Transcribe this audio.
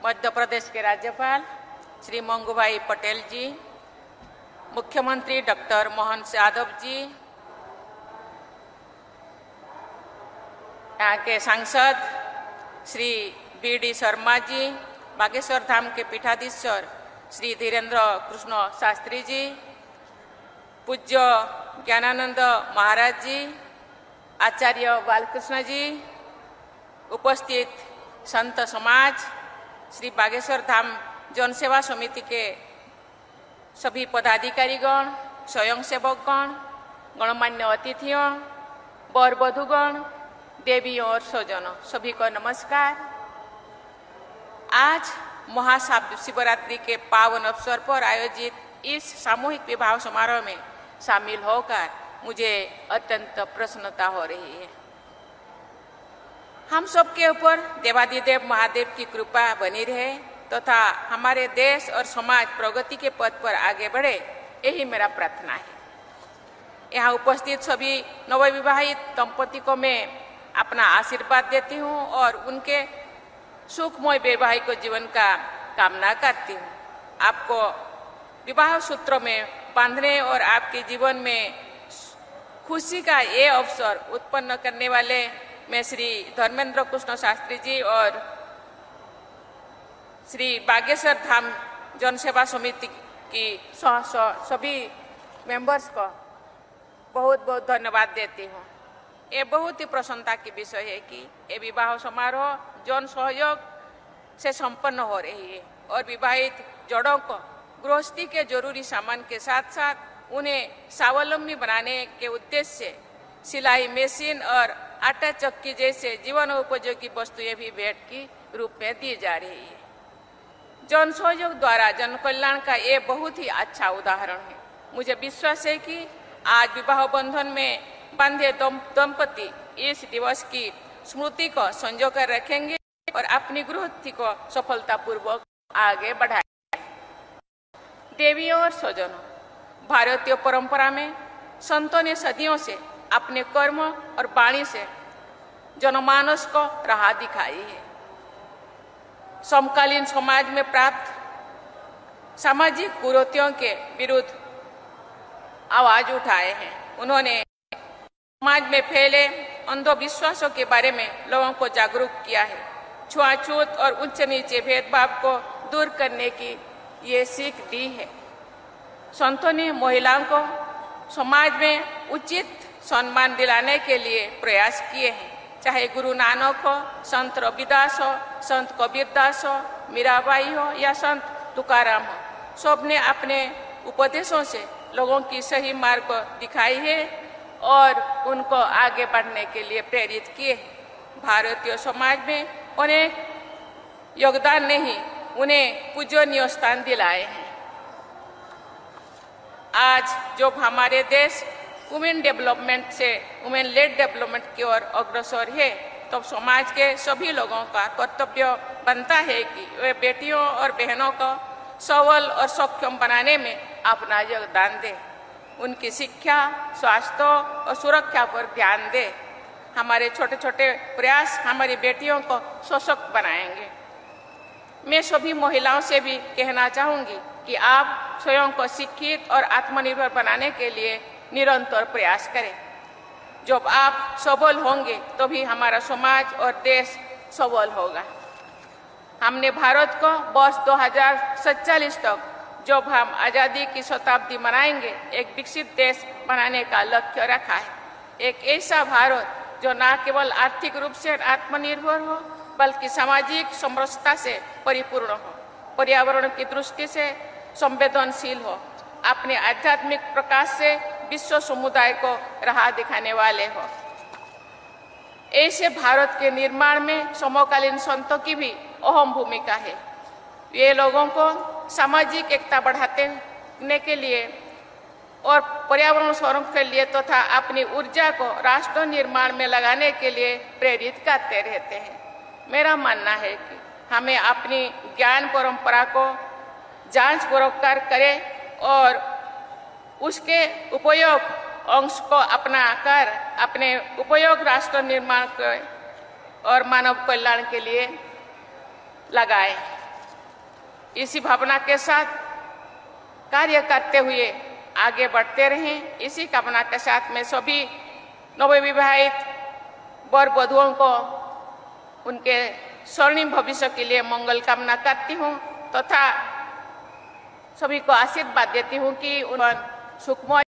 मध्य प्रदेश के राज्यपाल श्री मंगूभाई पटेल जी, मुख्यमंत्री डॉक्टर मोहन यादव जी, यहाँ के सांसद श्री बी.डी. शर्मा जी, बागेश्वर धाम के पीठाधीश्वर श्री धीरेन्द्र कृष्ण शास्त्री जी, पूज्य ज्ञानानंद महाराज जी, आचार्य बालकृष्ण जी, उपस्थित संत समाज, श्री बागेश्वर धाम जनसेवा समिति के सभी पदाधिकारीगण, स्वयंसेवकगण, गणमान्य अतिथियों, वर वधुगण, देवियों और स्वजनों, सभी को नमस्कार। आज महाशिवरात्रि के पावन अवसर पर आयोजित इस सामूहिक विवाह समारोह में शामिल होकर मुझे अत्यंत प्रसन्नता हो रही है। हम सबके ऊपर देवादिदेव महादेव की कृपा बनी रहे तथा हमारे देश और समाज प्रगति के पथ पर आगे बढ़े, यही मेरा प्रार्थना है। यहाँ उपस्थित सभी नवविवाहित दंपति को मैं अपना आशीर्वाद देती हूँ और उनके सुखमय वैवाहिक जीवन का कामना करती हूँ। आपको विवाह सूत्र में बांधने और आपके जीवन में खुशी का ये अवसर उत्पन्न करने वाले मैं श्री धर्मेंद्र कृष्ण शास्त्री जी और श्री बागेश्वर धाम जनसेवा समिति की सभी मेंबर्स को बहुत बहुत धन्यवाद देती हूँ। ये बहुत ही प्रसन्नता की विषय है कि ये विवाह समारोह जन सहयोग से संपन्न हो रही है और विवाहित जोड़ों को गृहस्थी के जरूरी सामान के साथ साथ उन्हें स्वावलंबी बनाने के उद्देश्य से सिलाई मशीन और आटा चक्की जैसे जीवन उपयोगी वस्तुएं भी भेंट की रूप में दी जा रही है। जन सहयोग द्वारा जन कल्याण का ये बहुत ही अच्छा उदाहरण है। मुझे विश्वास है कि आज विवाह बंधन में बंधे दंपति इस दिवस की स्मृति को संजो कर रखेंगे और अपनी गृहस्थी को सफलतापूर्वक आगे बढ़ाएंगे। देवियों और स्वजनों, भारतीय परंपरा में संतों ने सदियों से अपने कर्म और वाणी से जनमानस को राह दिखाई है। समकालीन समाज में प्राप्त सामाजिक कुरीतियों के विरुद्ध आवाज उठाए हैं। उन्होंने समाज में फैले अंधविश्वासों के बारे में लोगों को जागरूक किया है। छुआछूत और उच्च नीचे भेदभाव को दूर करने की ये सीख दी है। संतों ने महिलाओं को समाज में उचित सम्मान दिलाने के लिए प्रयास किए हैं। चाहे गुरु नानक हो, संत रविदास हो, संत कबीरदास हो, मीराबाई हो या संत तुकाराम हो, सबने अपने उपदेशों से लोगों की सही मार्ग को दिखाई है और उनको आगे बढ़ने के लिए प्रेरित किए। भारतीय समाज में अनेक योगदान ने ही उन्हें पूजनीय स्थान दिलाए हैं। आज जब हमारे देश वुमेन डेवलपमेंट से वुमेन लेड डेवलपमेंट की ओर अग्रसर है, तो समाज के सभी लोगों का कर्तव्य बनता है कि वे बेटियों और बहनों को सबल और सक्षम बनाने में अपना योगदान दें। उनकी शिक्षा, स्वास्थ्य और सुरक्षा पर ध्यान दें। हमारे छोटे छोटे प्रयास हमारी बेटियों को सशक्त बनाएंगे। मैं सभी महिलाओं से भी कहना चाहूँगी कि आप स्वयं को शिक्षित और आत्मनिर्भर बनाने के लिए निरंतर प्रयास करें। जब आप सबल होंगे तभी हमारा समाज और देश सबल होगा। हमने भारत को वर्ष 2047 तक जब हम आज़ादी की शताब्दी मनाएंगे, एक विकसित देश बनाने का लक्ष्य रखा है। एक ऐसा भारत जो न केवल आर्थिक रूप से आत्मनिर्भर हो बल्कि सामाजिक समरसता से परिपूर्ण हो, पर्यावरण की दृष्टि से संवेदनशील हो, अपने आध्यात्मिक प्रकाश से विश्व समुदाय को राह दिखाने वाले हो। ऐसे भारत के निर्माण में समकालीन संतों की भी अहम भूमिका है। ये लोगों को सामाजिक एकता बढ़ाने के लिए और पर्यावरण संरक्षण के लिए तथा अपनी ऊर्जा को राष्ट्र निर्माण में लगाने के लिए प्रेरित करते रहते हैं। मेरा मानना है कि हमें अपनी ज्ञान परंपरा को जांच पड़ताल करें और उसके उपयोग अंश को अपना कर अपने उपयोग राष्ट्र निर्माण और मानव कल्याण के लिए लगाएं। इसी भावना के साथ कार्य करते हुए आगे बढ़ते रहें। इसी कामना के साथ मैं सभी नवविवाहित वर वधुओं को उनके स्वर्णिम भविष्य के लिए मंगल कामना करती हूँ तथा सभी को आशीर्वाद देती हूँ कि उन सुखमय